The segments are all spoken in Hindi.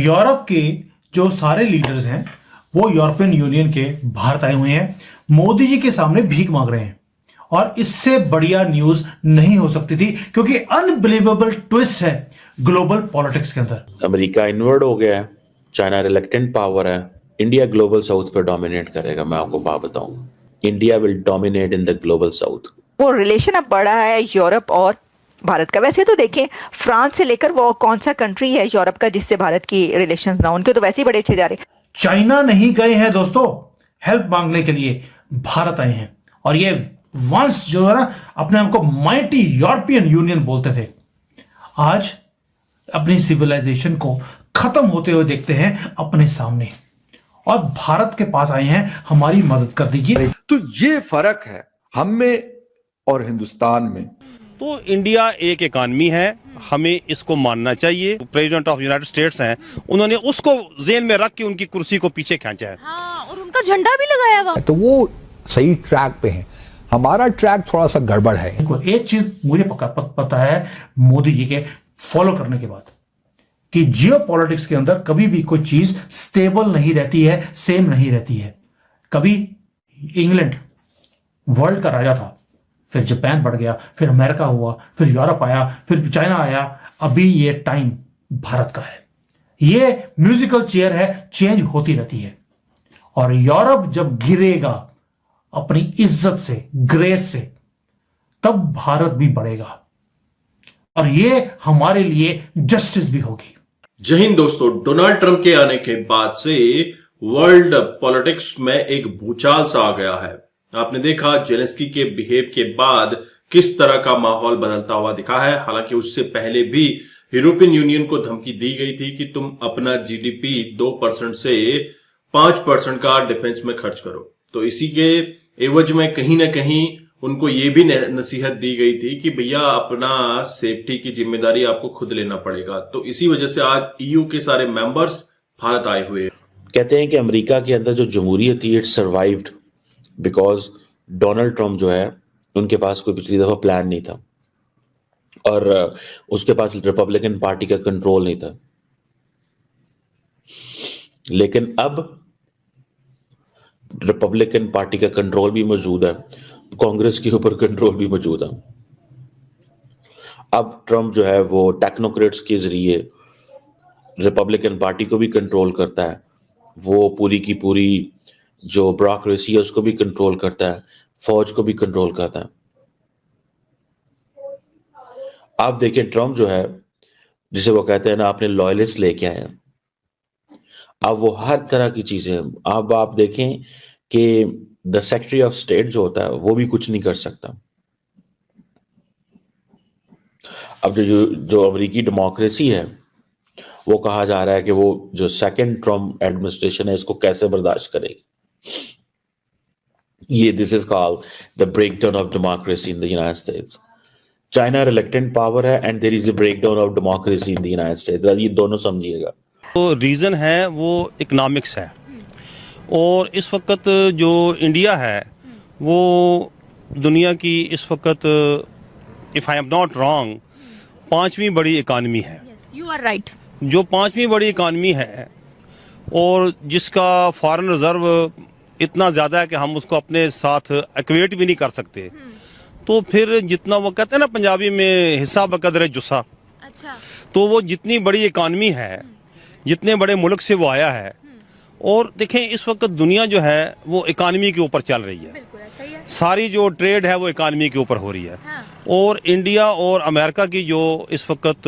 यूरोप के जो सारे लीडर्स हैं वो यूरोपियन यूनियन के भारत आए हुए हैं, मोदी जी के सामने भीख मांग रहे हैं। और इससे बढ़िया न्यूज नहीं हो सकती थी, क्योंकि अनबिलीवेबल ट्विस्ट है ग्लोबल पॉलिटिक्स के अंदर। अमेरिका इन्वर्ट हो गया है, चाइना रिलेक्टेंट पावर है, इंडिया ग्लोबल साउथ पर डोमिनेट करेगा। मैं आपको बात बताऊं, India will dominate in the global south. वो रिलेशन अब बढ़ा है यूरोप और भारत का। वैसे तो देखें, फ्रांस से लेकर वो कौन सा कंट्री है यूरोप का जिससे भारत की रिलेशंस ना, उनके तो वैसे ही बड़े अच्छे जा रहे। चाइना नहीं गए हैं दोस्तों हेल्प मांगने के लिए, भारत आए हैं। और ये वंस जो है ना अपने आप को माइटी यूरोपियन यूनियन बोलते थे, आज अपनी सिविलाइजेशन को खत्म होते हुए देखते हैं अपने सामने, और भारत के पास आए हैं हमारी मदद कर दीजिए। तो ये फर्क है हम में और हिंदुस्तान में। तो इंडिया एक इकानमी है, हमें इसको मानना चाहिए। प्रेसिडेंट ऑफ यूनाइटेड स्टेट्स हैं, उन्होंने उसको जेल में रख के उनकी कुर्सी को पीछे खींचा है। हाँ, और उनका झंडा भी लगाया हुआ। तो वो सही ट्रैक पे है, हमारा ट्रैक थोड़ा सा गड़बड़ है। एक चीज मुझे पता है मोदी जी के फॉलो करने के बाद, कि जियो पॉलिटिक्स के अंदर कभी भी कोई चीज स्टेबल नहीं रहती है, सेम नहीं रहती है। कभी इंग्लैंड वर्ल्ड का राजा था, फिर जापान बढ़ गया, फिर अमेरिका हुआ, फिर यूरोप आया, फिर चाइना आया, अभी ये टाइम भारत का है। ये म्यूजिकल चेयर है, चेंज होती रहती है। और यूरोप जब गिरेगा अपनी इज्जत से, ग्रेस से, तब भारत भी बढ़ेगा, और ये हमारे लिए जस्टिस भी होगी। जय हिंद दोस्तों, डोनाल्ड ट्रंप के आने के बाद से वर्ल्ड पॉलिटिक्स में एक भूचाल सा आ गया है। आपने देखा जेलेंस्की के बिहेव के बाद किस तरह का माहौल बदलता हुआ दिखा है। हालांकि उससे पहले भी यूरोपियन यूनियन को धमकी दी गई थी कि तुम अपना जीडीपी 2% से 5% का डिफेंस में खर्च करो। तो इसी के एवज में कहीं ना कहीं उनको ये भी नसीहत दी गई थी कि भैया अपना सेफ्टी की जिम्मेदारी आपको खुद लेना पड़ेगा। तो इसी वजह से आज ईयू के सारे मेंबर्स भारत आए हुए हैं। कहते हैं कि अमेरिका के अंदर जो जमहूरियत थी it survived because Donald Trump जो है उनके पास कोई पिछली दफा प्लान नहीं था, और उसके पास रिपब्लिकन पार्टी का कंट्रोल नहीं था। लेकिन अब रिपब्लिकन पार्टी का कंट्रोल भी मौजूद है, कांग्रेस के ऊपर कंट्रोल भी मौजूद है। अब ट्रंप जो है वो टेक्नोक्रेट्स के जरिए रिपब्लिकन पार्टी को भी कंट्रोल करता है, वो पूरी की पूरी जो ब्यूरोक्रेसी है उसको भी कंट्रोल करता है, फौज को भी कंट्रोल करता है। आप देखें ट्रंप जो है, जिसे वो कहते हैं ना अपने लॉयलिस्ट लेके आए हैं, अब वो हर तरह की चीजें, अब आप देखें कि द सेक्रेटरी ऑफ स्टेट जो होता है वो भी कुछ नहीं कर सकता। अब जो अमेरिकी डेमोक्रेसी है वो कहा जा रहा है कि वो जो सेकंड ट्रम्प एडमिनिस्ट्रेशन है इसको कैसे बर्दाश्त करेगी। ये this is called the breakdown of democracy in the United States. China reluctant power है and there is a breakdown of democracy in the United States. ये दोनों समझिएगा। तो रीज़न है वो इकोनॉमिक्स है, और इस वक्त जो इंडिया है वो दुनिया की इस वक्त, if I am not wrong, 5वीं बड़ी इकानमी है। You are right. जो 5वीं बड़ी इकानमी है और जिसका फॉरेन रिजर्व इतना ज़्यादा है कि हम उसको अपने साथ इक्वेट भी नहीं कर सकते, तो फिर जितना वो कहते हैं ना पंजाबी में हिस्सा बकदर जुस्सा, अच्छा, तो वो जितनी बड़ी इकानमी है, जितने बड़े मुल्क से वो आया है, और देखें इस वक्त दुनिया जो है वो इकानमी के ऊपर चल रही है। बिल्कुल ऐसा ही है। सारी जो ट्रेड है वो इकानमी के ऊपर हो रही है। हाँ। और इंडिया और अमेरिका की जो इस वक्त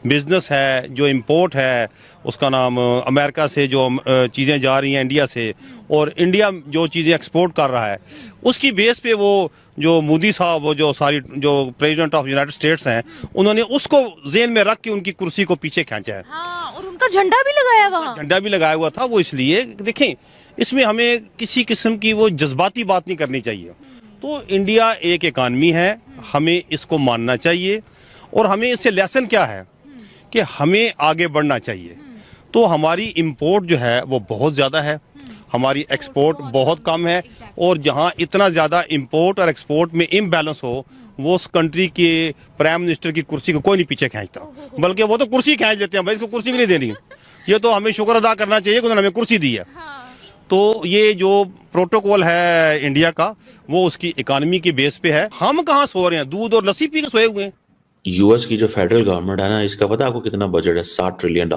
बिजनेस है, जो इंपोर्ट है, उसका नाम अमेरिका से जो चीज़ें जा रही हैं इंडिया से, और इंडिया जो चीज़ें एक्सपोर्ट कर रहा है, उसकी बेस पे वो जो मोदी साहब, वो जो सारी जो प्रेसिडेंट ऑफ यूनाइटेड स्टेट्स हैं, उन्होंने उसको जेल में रख के उनकी कुर्सी को पीछे खींचा है। हाँ, और उनका झंडा भी लगाया वहाँ। झंडा भी लगाया हुआ था। वो इसलिए देखें, इसमें हमें किसी किस्म की वो जज्बाती बात नहीं करनी चाहिए। तो इंडिया एक इकानमी है, हमें इसको मानना चाहिए, और हमें इससे लेसन क्या है कि हमें आगे बढ़ना चाहिए। तो हमारी इंपोर्ट जो है वो बहुत ज़्यादा है, हमारी एक्सपोर्ट बहुत कम है, और जहाँ इतना ज़्यादा इंपोर्ट और एक्सपोर्ट में इम्बैलेंस हो, वो उस कंट्री के प्राइम मिनिस्टर की कुर्सी को कोई नहीं पीछे खींचता, बल्कि वो तो कुर्सी खींच लेते हैं, भाई इसको कुर्सी भी नहीं देनी। ये तो हमें शुक्र अदा करना चाहिए कि उन्होंने हमें कुर्सी दी है। तो ये जो प्रोटोकॉल है इंडिया का, वो उसकी इकोनॉमी की बेस पे है। हम कहाँ सो रहे हैं, दूध और लस्सी पी के सोए हुए हैं। यूएस की जो फेडरल गवर्नमेंट है ना, इसका पता है आपको कितना बजट है? $60 ट्रिलियन।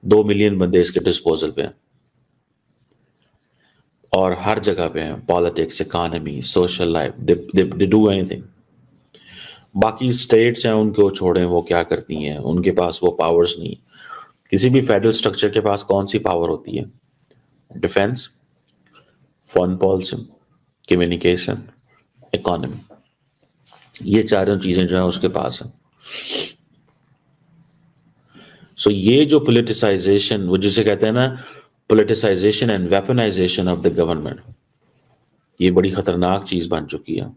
2 मिलियन बंदे इसके डिस्पोजल पे हैं और हर जगह पे हैं। Politics, economy, social life, they do anything. बाकी स्टेट्स हैं, उनको छोड़ें, वो क्या करती हैं, उनके पास वो पावर्स नहीं। किसी भी फेडरल स्ट्रक्चर के पास कौन सी पावर होती है? Defence, foreign policy, communication, economy. ये चारों चीजें जो है उसके पास है। सो ये जो पोलिटिसाइजेशन, वो जिसे कहते हैं ना politicisation and weaponisation of the government, ये बड़ी खतरनाक चीज बन चुकी है।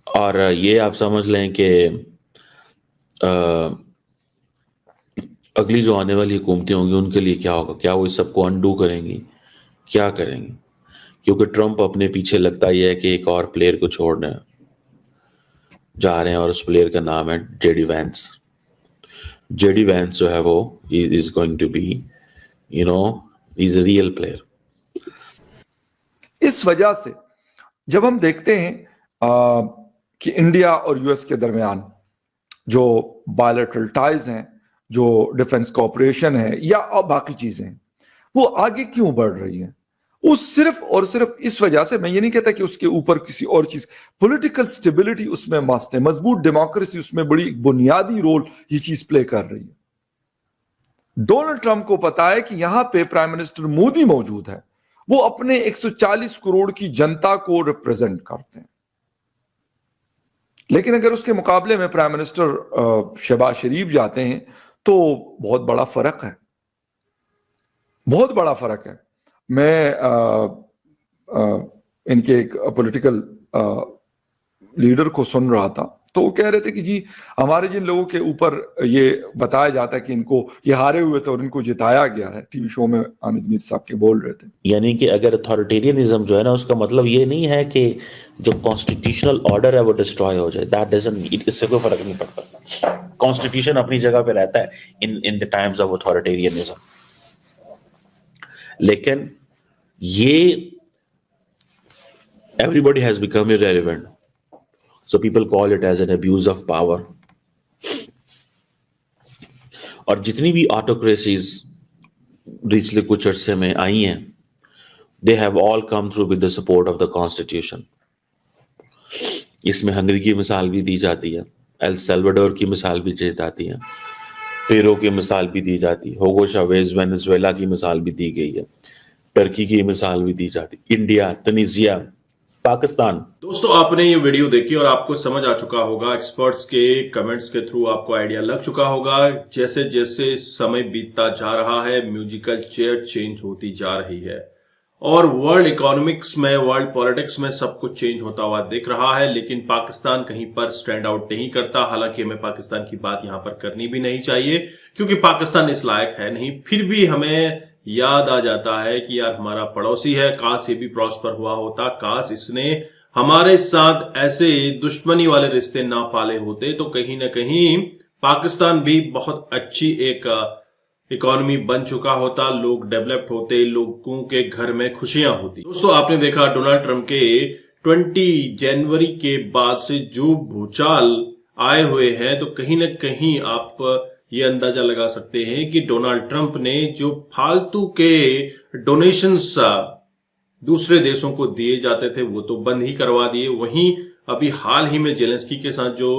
और ये आप समझ लें कि अगली जो आने वाली हुकूमतें होंगी उनके लिए क्या होगा? क्या वो इस सबको अनडू करेंगी? क्या करेंगी? क्योंकि ट्रंप अपने पीछे लगता ही है कि एक और प्लेयर को छोड़ने जा रहे हैं और उस प्लेयर का नाम है जेडी वैंस। जेडी वैंस जो है वो is going to be, you know, is a real player. इस वजह से जब हम देखते हैं कि इंडिया और यूएस के दरमियान जो बायलैटरल टाइज हैं, जो डिफेंस कोऑपरेशन है या बाकी चीजें हैं, वो आगे क्यों बढ़ रही हैं? वो सिर्फ और सिर्फ इस वजह से, मैं ये नहीं कहता कि उसके ऊपर किसी और चीज, पॉलिटिकल स्टेबिलिटी उसमें मस्ट है, मजबूत डेमोक्रेसी उसमें बड़ी बुनियादी रोल ये चीज प्ले कर रही है। डोनाल्ड ट्रंप को पता है कि यहां पे प्राइम मिनिस्टर मोदी मौजूद है, वो अपने 140 करोड़ की जनता को रिप्रेजेंट करते हैं। लेकिन अगर उसके मुकाबले में प्राइम मिनिस्टर शहबाज शरीफ जाते हैं तो बहुत बड़ा फर्क है, बहुत बड़ा फर्क है। मैं इनके एक पॉलिटिकल लीडर को सुन रहा था, तो वो कह रहे थे कि जी हमारे जिन लोगों के ऊपर ये बताया जाता है कि इनको ये हारे हुए थे और इनको जिताया गया है, टीवी शो में आमिर मीर साहब के बोल रहे थे। यानी कि अगर अथॉरिटेरियनिज्म जो है ना, उसका मतलब ये नहीं है कि जो कॉन्स्टिट्यूशनल ऑर्डर है वो डिस्ट्रॉय हो जाए। दैट डजंट, इससे कोई फर्क नहीं पड़ता। कॉन्स्टिट्यूशन अपनी जगह पे रहता है in the times of authoritarianism. लेकिन ये everybody has become irrelevant, so people call it as an abuse of power। और जितनी भी ऑटोक्रेसीज पिछले कुछ अरसे में आई हैं, they have all come through with the support of the constitution। इसमें हंगरी की मिसाल भी दी जाती है, एल सल्वाडोर की मिसाल भी दी जाती है, पेरू की मिसाल भी दी जाती है, होगो चावेज वेनेजुएला की मिसाल भी दी गई है, टर्की की मिसाल भी दी जाती, इंडिया, तुनिसिया, पाकिस्तान। दोस्तों, आपने ये वीडियो देखी और आपको समझ आ चुका होगा, एक्सपर्ट्स के कमेंट्स के थ्रू आपको आइडिया लग चुका होगा। जैसे जैसे समय बीतता जा रहा है, म्यूजिकल चेयर चेंज होती जा रही है और वर्ल्ड इकोनॉमिक्स में, वर्ल्ड पॉलिटिक्स में सब कुछ चेंज होता हुआ दिख रहा है। लेकिन पाकिस्तान कहीं पर स्टैंड आउट नहीं करता। हालांकि हमें पाकिस्तान की बात यहां पर करनी भी नहीं चाहिए क्योंकि पाकिस्तान इस लायक है नहीं। फिर भी हमें याद आ जाता है कि यार हमारा पड़ोसी है, काश ये भी प्रॉस्पर हुआ होता, काश इसने हमारे साथ ऐसे दुश्मनी वाले रिश्ते ना पाले होते, तो कहीं ना कहीं पाकिस्तान भी बहुत अच्छी एक इकोनॉमी बन चुका होता, लोग डेवलप्ड होते, लोगों के घर में खुशियां होती। दोस्तों, आपने देखा डोनाल्ड ट्रंप के 20 जनवरी के बाद से जो भूचाल आए हुए हैं, तो कहीं ना कहीं आप ये अंदाजा लगा सकते हैं कि डोनाल्ड ट्रंप ने जो फालतू के डोनेशंस दूसरे देशों को दिए जाते थे वो तो बंद ही करवा दिए। वहीं अभी हाल ही में जेलेंस्की के साथ जो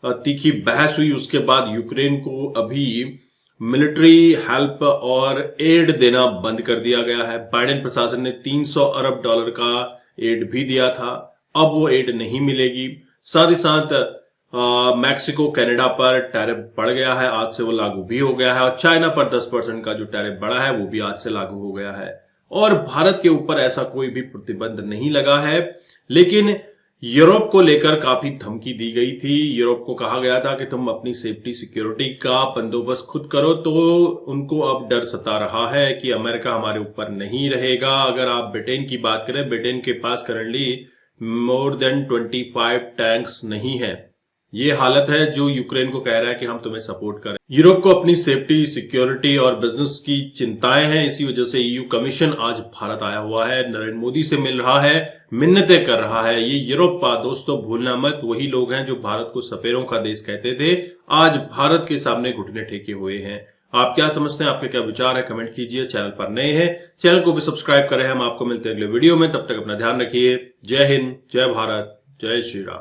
तीखी बहस हुई, उसके बाद यूक्रेन को अभी मिलिट्री हेल्प और एड देना बंद कर दिया गया है। बाइडेन प्रशासन ने $300 अरब का एड भी दिया था, अब वो एड नहीं मिलेगी। साथ ही साथ मैक्सिको, कनाडा पर टैरिफ बढ़ गया है, आज से वो लागू भी हो गया है। और चाइना पर 10% का जो टैरिफ बढ़ा है वो भी आज से लागू हो गया है। और भारत के ऊपर ऐसा कोई भी प्रतिबंध नहीं लगा है, लेकिन यूरोप को लेकर काफी धमकी दी गई थी। यूरोप को कहा गया था कि तुम अपनी सेफ्टी सिक्योरिटी का बंदोबस्त खुद करो, तो उनको अब डर सता रहा है कि अमेरिका हमारे ऊपर नहीं रहेगा। अगर आप ब्रिटेन की बात करें, ब्रिटेन के पास करंटली मोर देन 25 टैंक्स नहीं है, ये हालत है जो यूक्रेन को कह रहा है कि हम तुम्हें सपोर्ट करें। यूरोप को अपनी सेफ्टी, सिक्योरिटी और बिजनेस की चिंताएं हैं। इसी वजह से ईयू कमीशन आज भारत आया हुआ है, नरेंद्र मोदी से मिल रहा है, मिन्नतें कर रहा है। ये यूरोप दोस्तों भूलना मत, वही लोग हैं जो भारत को सपेरों का देश कहते थे, आज भारत के सामने घुटने टेके हुए हैं। आप क्या समझते हैं, आपके क्या विचार है, कमेंट कीजिए। चैनल पर नए हैं, चैनल को भी सब्सक्राइब करें। हम आपको मिलते हैं अगले वीडियो में, तब तक अपना ध्यान रखिए। जय हिंद, जय भारत, जय श्री राम।